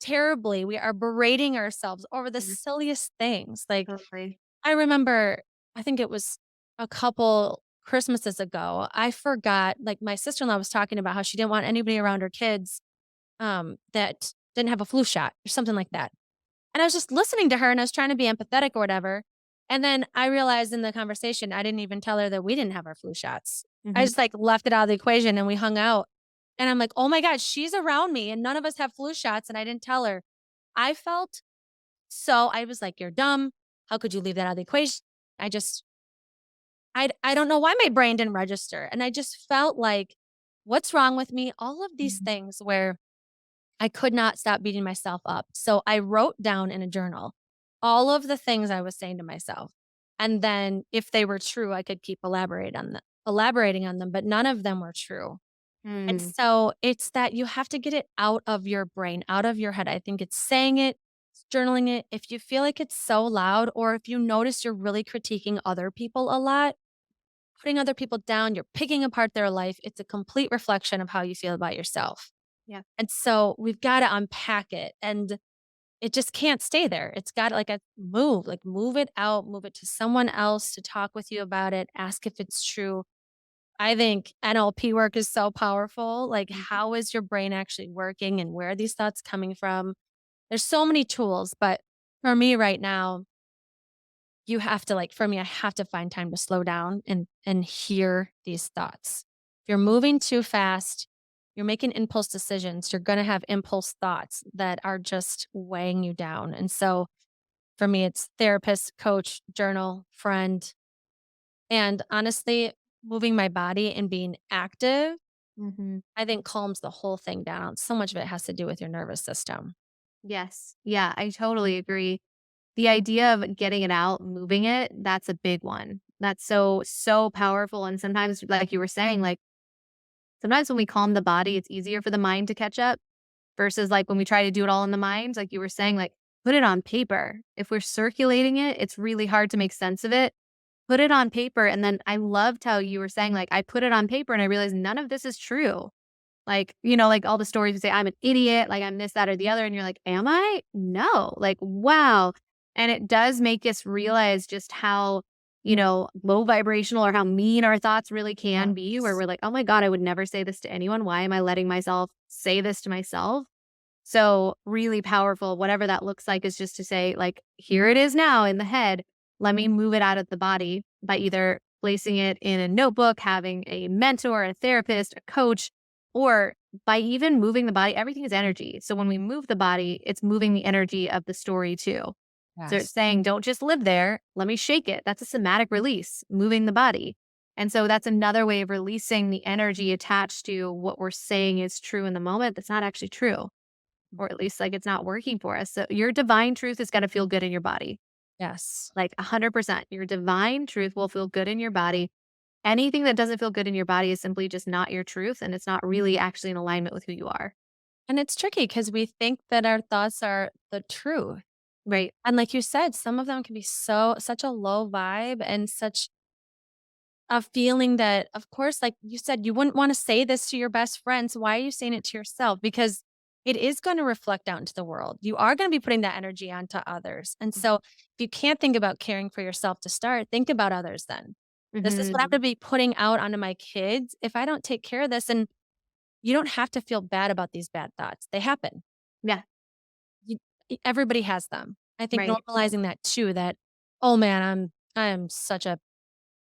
terribly we are berating ourselves over the mm, silliest things. Like, totally. I remember, I think it was a couple Christmases ago, I forgot, like, my sister-in-law was talking about how she didn't want anybody around her kids, that didn't have a flu shot or something like that. And I was just listening to her and I was trying to be empathetic or whatever. And then I realized in the conversation, I didn't even tell her that we didn't have our flu shots. I Hmm. just like left it out of the equation and we hung out. And I'm like, oh my God, she's around me and none of us have flu shots. And I didn't tell her. I felt so, I was like, you're dumb. How could you leave that out of the equation? I just, I don't know why my brain didn't register. And I just felt like, what's wrong with me? All of these things where I could not stop beating myself up. So I wrote down in a journal all of the things I was saying to myself. And then if they were true, I could keep elaborating on them, but none of them were true. And Mm, so it's that you have to get it out of your brain, out of your head. I think it's saying it, it's journaling it. If you feel like it's so loud, or if you notice you're really critiquing other people a lot, putting other people down, you're picking apart their life, it's a complete reflection of how you feel about yourself. yeah. And so we've got to unpack it. And it just can't stay there. It's got like a move, like move it out, move it to someone else to talk with you about it, ask if it's true. I think NLP work is so powerful. Like, Mhm. how is your brain actually working and where are these thoughts coming from? There's so many tools, but for me right now, you have to like for me, I have to find time to slow down and hear these thoughts. If you're moving too fast, you're making impulse decisions, you're going to have impulse thoughts that are just weighing you down. And so for me, it's therapist, coach, journal, friend, and honestly, moving my body and being active, Mhm. I think calms the whole thing down. So much of it has to do with your nervous system. Yes. Yeah, I totally agree. The idea of getting it out, moving it, that's a big one. That's so, so powerful. And sometimes, like you were saying, like sometimes when we calm the body, it's easier for the mind to catch up versus like when we try to do it all in the mind, like you were saying, like put it on paper. If we're circulating it, it's really hard to make sense of it. Put it on paper. And then I loved how you were saying, like, I put it on paper and I realized none of this is true. Like, like all the stories you say, I'm an idiot, like I'm this, that, or the other. And you're like, am I? No. Like, wow. And it does make us realize just how, low vibrational or how mean our thoughts really can be, where Yes. we're like, oh my God, I would never say this to anyone. Why am I letting myself say this to myself? So, really powerful. Whatever that looks like is just to say, like, here it is now in the head. Let me move it out of the body by either placing it in a notebook, having a mentor, a therapist, a coach, or by even moving the body. Everything is energy. So, when we move the body, it's moving the energy of the story too. So, it's Yes. saying, don't just live there. Let me shake it. That's a somatic release, moving the body. And so, that's another way of releasing the energy attached to what we're saying is true in the moment that's not actually true, or at least like it's not working for us. So your divine truth is going to feel good in your body. Yes. Like 100%. Your divine truth will feel good in your body. Anything that doesn't feel good in your body is simply just not your truth and it's not really actually in alignment with who you are. And it's tricky because we think that our thoughts are the truth. Right. And like you said, some of them can be such a low vibe and such a feeling that, of course, like you said, you wouldn't want to say this to your best friend. So why are you saying it to yourself? Because it is going to reflect out into the world. You are going to be putting that energy onto others. And so if you can't think about caring for yourself to start, think about others then. This is what I'm Mm-hmm. going to be putting out onto my kids if I don't take care of this. And you don't have to feel bad about these bad thoughts. They happen. Yeah. You everybody has them. I think Right. normalizing that too, that, "Oh, man, I am such a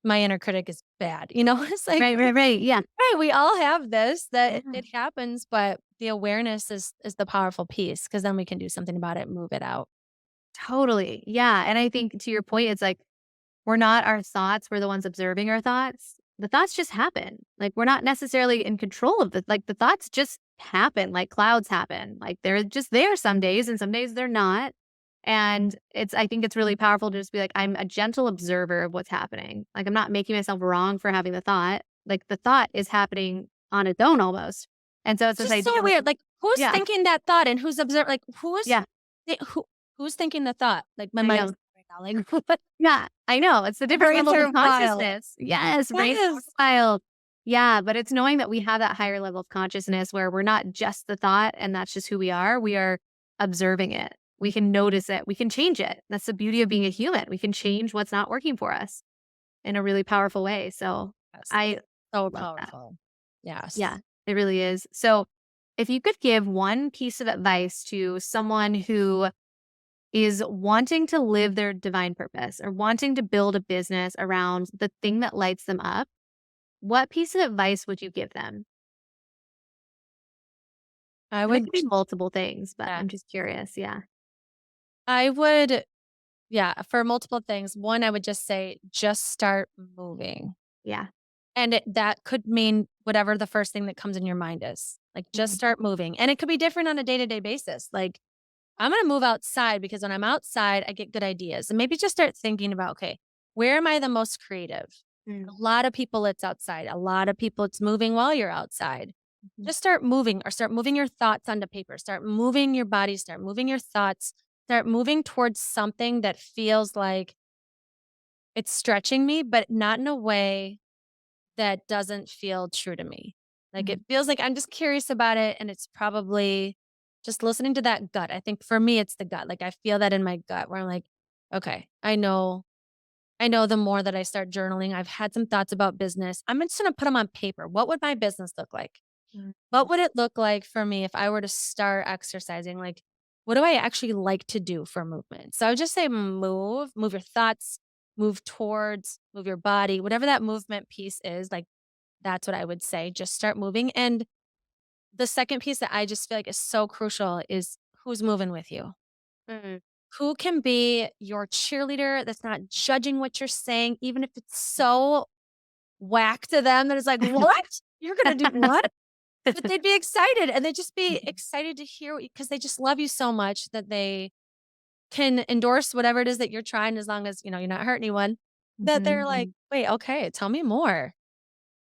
my inner critic is bad," you know? It's like, Right. Right. Right. Yeah. right, we all have this, that Yeah. it happens, but the awareness is the powerful piece because then we can do something about it, move it out. Totally. Yeah. And I think to your point, it's like we're not our thoughts, we're the ones observing our thoughts. The thoughts just happen. Like, we're not necessarily in control of the thoughts just happen, like clouds happen. Like, they're just there some days and some days they're not. And I think it's really powerful to just be like, I'm a gentle observer of what's happening. Like, I'm not making myself wrong for having the thought. Like, the thought is happening on its own almost. And so it's It's this just idea so of like, weird, like, who's yeah, thinking that thought and who's like, yeah, thi who's thinking the thought? Like, my I mind is know. right now, like, what? Yeah, I know, it's the My different brains levels of are wild. consciousness. Yes, brains are Yes. wild. Yeah, but it's knowing that we have that higher level of consciousness where we're not just the thought and that's just who we are observing it. We can notice it, we can change it. That's the beauty of being a human. We can change what's not working for us in a really powerful way, so Yes. I So love that. powerful. Yeah, Yes. it really is. So, if you could give one piece of advice to someone who is wanting to live their divine purpose or wanting to build a business around the thing that lights them up, what piece of advice would you give them? I And it would could be multiple things, but yeah. I'm just curious. Yeah. I would yeah, for multiple things. One, I would just say, just start moving. Yeah. And that could mean whatever the first thing that comes in your mind is. Like, just Mhm. start moving. And it could be different on a day to day basis. Like, I'm going to move outside because when I'm outside, I get good ideas. And maybe just start thinking about, okay, where am I the most creative? Mm. A lot of people, it's outside. A lot of people, it's moving while you're outside. Mhm. Just start moving or start moving your thoughts onto paper. Start moving your body, start moving your thoughts, start moving towards something that feels like it's stretching me, but not in a way that doesn't feel true to me. Like, it Mhm. feels like I'm just curious about it and it's probably Just listening to that gut. I think for me, it's the gut. Like I feel that in my gut where I'm like, okay, I know the more that I start journaling, I've had some thoughts about business. I'm just going to put them on paper. What would my business look like? Mhm. What would it look like for me if I were to start exercising? Like, what do I actually like to do for movement? So I would just say move your thoughts, move towards, move your body, whatever that movement piece is. Like, that's what I would say. Just start moving. And the second piece that I just feel like is so crucial is who's moving with you. Mhm. Who can be your cheerleader that's not judging what you're saying, even if it's so whack to them that it's like, "What? You're gonna do what?" But they'd be excited, and they'd just be Mhm. excited to hear what because they just love you so much that they can endorse whatever it is that you're trying as long as, you're not hurting anyone, that they're like, Mhm. "Wait, okay, tell me more."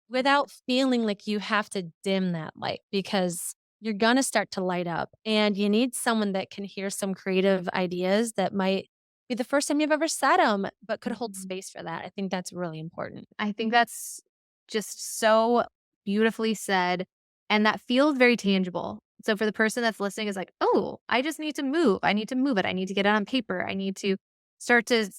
Without feeling like you have to dim that light because you're gonna start to light up, and you need someone that can hear some creative ideas that might be the first time you've ever said them, but could hold Mhm. space for that. I think that's really important. I think that's just so beautifully said, and that feels very tangible. So for the person that's listening is like, "Oh, I just need to move. I need to move it. I need to get it on paper. I need to start to,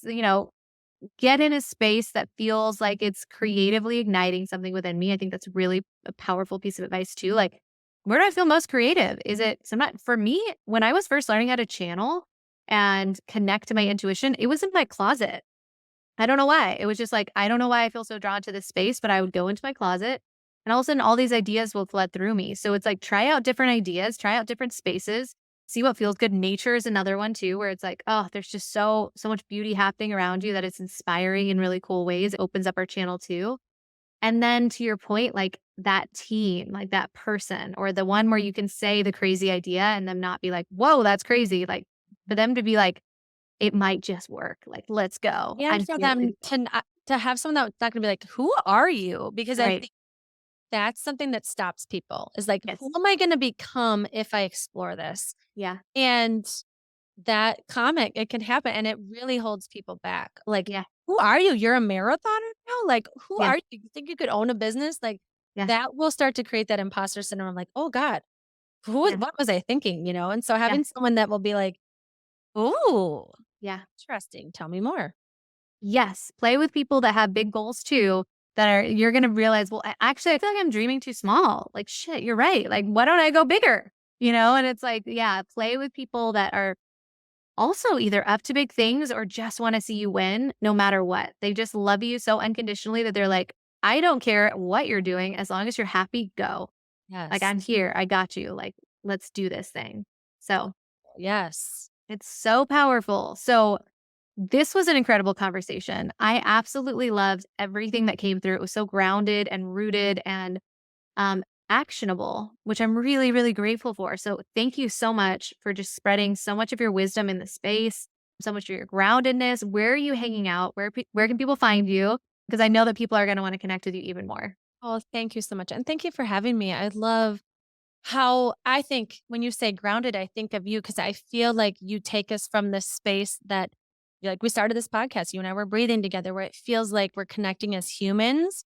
get in a space that feels like it's creatively igniting something within me." I think that's really a powerful piece of advice too. Like, where do I feel most creative? Is it sometimes for me, when I was first learning how to channel and connect to my intuition, it was in my closet. I don't know why. It was just like, I don't know why I feel so drawn to this space, but I would go into my closet and all of a sudden all these ideas will flood through me. So it's like, try out different ideas, try out different spaces, see what feels good. Nature is another one too, where it's like, oh, there's just so much beauty happening around you that it's inspiring in really cool ways. It opens up our channel too. And then to your point, like that team, like that person, or the one where you can say the crazy idea and them not be like, whoa, that's crazy. Like for them to be like, it might just work. Like, let's go. And I'm for here them to go. to have someone that's not gonna be like, "Who are you?" Because I Right. think that's something that stops people is like, "Who Yes. am I gonna become if I explore this?" Yeah. And that comment, it can happen, and it really holds people back. Like, Yeah. "Who are you? You're a marathoner now? Like, who Yeah. are you? You think you could own a business?" Like, Yeah. that will start to create that imposter syndrome, like, "Oh god, Yeah. what was I thinking?" And so Yeah. having someone that will be like, "Ooh, Yeah. interesting. Tell me more." Yes. Play with people that have big goals too, that are you're gonna realize, well, actually, I feel like I'm dreaming too small. Like, shit, you're right. Like, why don't I go bigger? And it's like, yeah, play with people that are also either up to big things or just want to see you win no matter what. They just love you so unconditionally that they're like, I don't care what you're doing as long as you're happy, go. Like, Yes. I'm here. I got you. Like, let's do this thing. So Yes. it's so powerful. So this was an incredible conversation. I absolutely loved everything that came through. It was so grounded and rooted and actionable, which I'm really, really grateful for. So thank you so much for just spreading so much of your wisdom in the space, so much of your groundedness. Where are you hanging out? Where can people find you? Because I know that people are going to want to connect with you even more. Oh, thank you so much, and thank you for having me. I love how I think when you say grounded, I think of you because I feel like you take us from this space that like we started this podcast, you and I were breathing together where it feels like we're connecting as humans,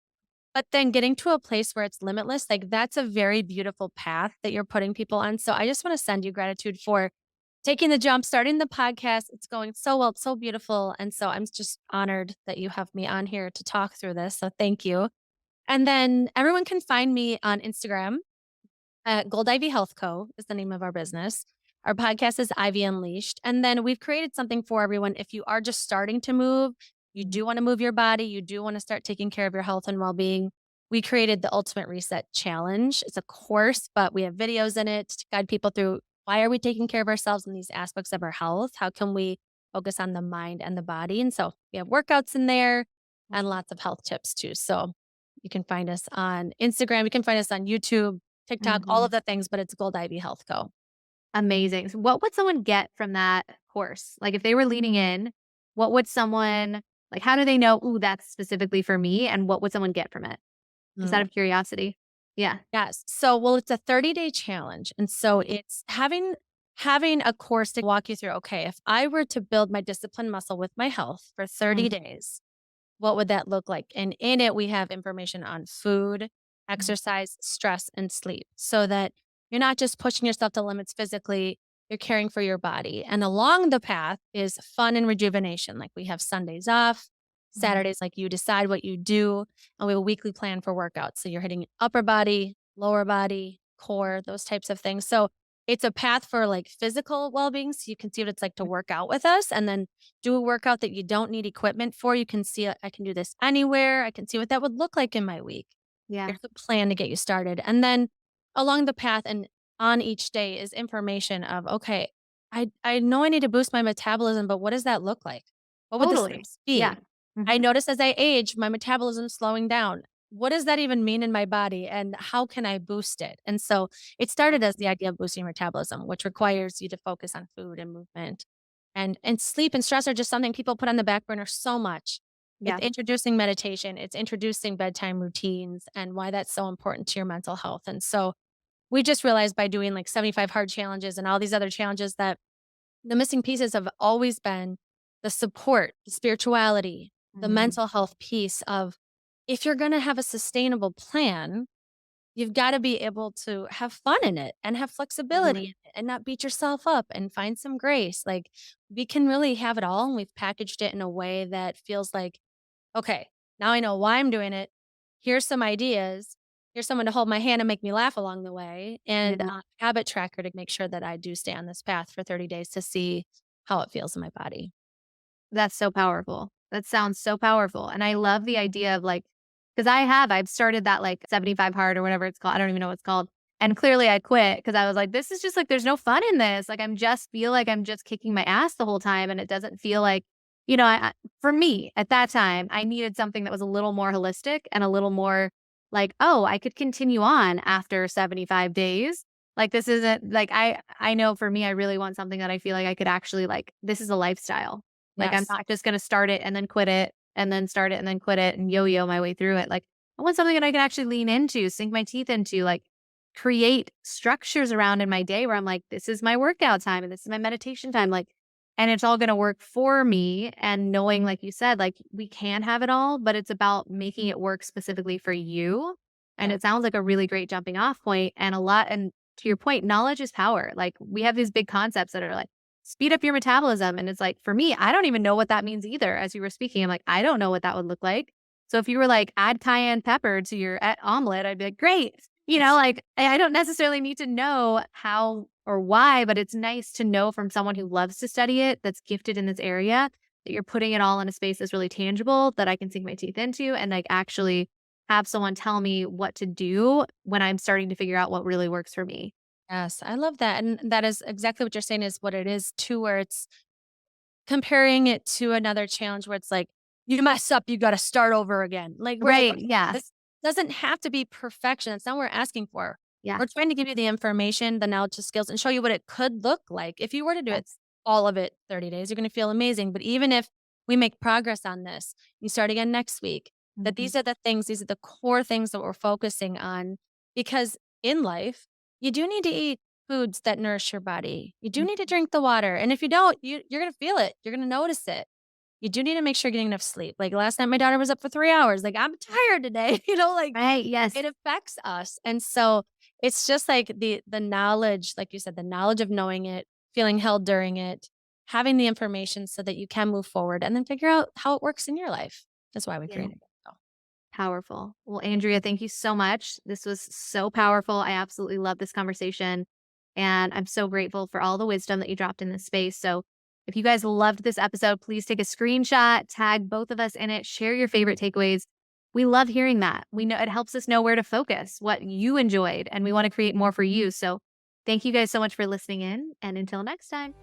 but then getting to a place where it's limitless, like that's a very beautiful path that you're putting people on. So I just want to send you gratitude for taking the jump, starting the podcast. It's going so well, it's so beautiful. And so I'm just honored that you have me on here to talk through this. So thank you. And then everyone can find me on Instagram Gold Ivy Health Co. is the name of our business. Our podcast is Ivy Unleashed. And then we've created something for everyone. If you are just starting to move, you Mhm. do want to move your body, you do want to start taking care of your health and well being. We created the Ultimate Reset Challenge. It's a course, but we have videos in it to guide people through why are we taking care of ourselves in these aspects of our health? How can we focus on the mind and the body? And so we have workouts in there and lots of health tips too. So you can find us on Instagram. You can find us on YouTube, TikTok, all Mhm. of the things, but it's Gold Ivy Health Co. Amazing. So what would someone get from that course? Like if they were leaning in, what would someone like how do they know, ooh, that's specifically for me? And what would someone get from it? Just out Mm. of curiosity. Yeah. Yes. So, well, it's a 30-day challenge. And so it's having a course to walk you through, okay, if I were to build my discipline muscle with my health for 30 Mm, days, what would that look like? And in it, we have information on food, mm, exercise, stress, and sleep so that You're not just pushing yourself to limits physically, you're caring for your body. And along the path is fun and rejuvenation. Like we have Sundays off, Mhm. Saturdays, like you decide what you do, and we have a weekly plan for workouts. So you're hitting upper body, lower body, core, those types of things. So it's a path for like physical well being. So you can see what it's like to work out with us and then do a workout that you don't need equipment for. You can see, I can do this anywhere. I can see what that would look like in my week. Yeah, Here's a plan to get you started. And then along the path and on each day is information of, okay, I know I need to boost my metabolism, but what does that look like? What would the totally. steps Yeah. be? I Mhm. notice as I age, my metabolism is slowing down. What does that even mean in my body and how can I boost it? And so it started as the idea of boosting metabolism, which requires you to focus on food and movement. And sleep and stress are just something people put on the back burner so much. It's Yeah. introducing meditation, it's introducing bedtime routines and why that's so important to your mental health. And so we just realized by doing like 75 hard challenges and all these other challenges that the missing pieces have always been the support, the spirituality, the Mm. mental health piece of if you're going to have a sustainable plan, you've got to be able to have fun in it and have flexibility Mhm. in it and not beat yourself up and find some grace. Like we can really have it all. And we've packaged it in a way that feels like, okay, now I know why I'm doing it. Here's some ideas. Here's someone to hold my hand and make me laugh along the way, and Yeah. a habit tracker to make sure that I do stay on this path for 30 days to see how it feels in my body. That's so powerful. That sounds so powerful, and I love the idea of, like, because I've started that, like, 75 hard or whatever it's called, I don't even know what it's called, and clearly I quit because I was like, "This is just, like, there's no fun in this." Like, I'm just kicking my ass the whole time, and it doesn't feel like I for me, at that time, I needed something that was a little more holistic and a little more like, "Oh, I could continue on after 75 days." Like, this isn't like, I know for me, I really want something that I feel like I could actually, like, this is a lifestyle. Like, I'm Yes. not just gonna start it and then quit it, and then start it and then quit it and yo-yo my way through it. Like, I want something that I can actually lean into, sink my teeth into, like, create structures around in my day where I'm like, "This is my workout time and this is my meditation time," like, and it's all gonna work for me and knowing, like you said, like, we can have it all, but it's about making it work specifically for you, and Yeah. it sounds like a really great jumping off point and a lot and to your point, knowledge is power. Like, we have these big concepts that are like, speed up your metabolism. And it's like, for me, I don't even know what that means either. As you were speaking, I'm like, I don't know what that would look like. So if you were like, add cayenne pepper to your omelet, I'd be like, great. Like, I don't necessarily need to know how or why, but it's nice to know from someone who loves to study it, that's gifted in this area, that you're putting it all in a space that's really tangible that I can sink my teeth into and like actually have someone tell me what to do when I'm starting to figure out what really works for me. Yes, I love that, and that is exactly what you're saying is what it is too, where it's comparing it to another challenge where it's like, "You mess up, you gotta start over again." Like, we're like, Right. "Okay, Yeah. this doesn't have to be perfection, it's not what we're asking for." Yeah. We're trying to give you the information, the knowledge, the skills, and show you what it could look like. If you were to do it Yes. all of it 30 days, you're gonna feel amazing, but even if we make progress on this, you start again next week, that Mhm. these are the core things that we're focusing on, because in life, you do need to eat foods that nourish your body. You do need to drink the water, and if you don't, you're gonna feel it, you're gonna notice it. You do need to make sure you're getting enough sleep. Like, last night, my daughter was up for 3 hours, like, "I'm tired today," like, Right, yes. it affects us, and so it's just like the knowledge, like you said, the knowledge of knowing it, feeling held during it, having the information so that you can move forward and then figure out how it works in your life. That's why we Yeah. created it, so. Powerful. Well, Andrea, thank you so much. This was so powerful. I absolutely love this conversation. And I'm so grateful for all the wisdom that you dropped in this space. So, if you guys loved this episode, please take a screenshot, tag both of us in it, share your favorite takeaways. We love hearing that. We know it helps us know where to focus, what you enjoyed, and we want to create more for you. So, thank you guys so much for listening in. And until next time.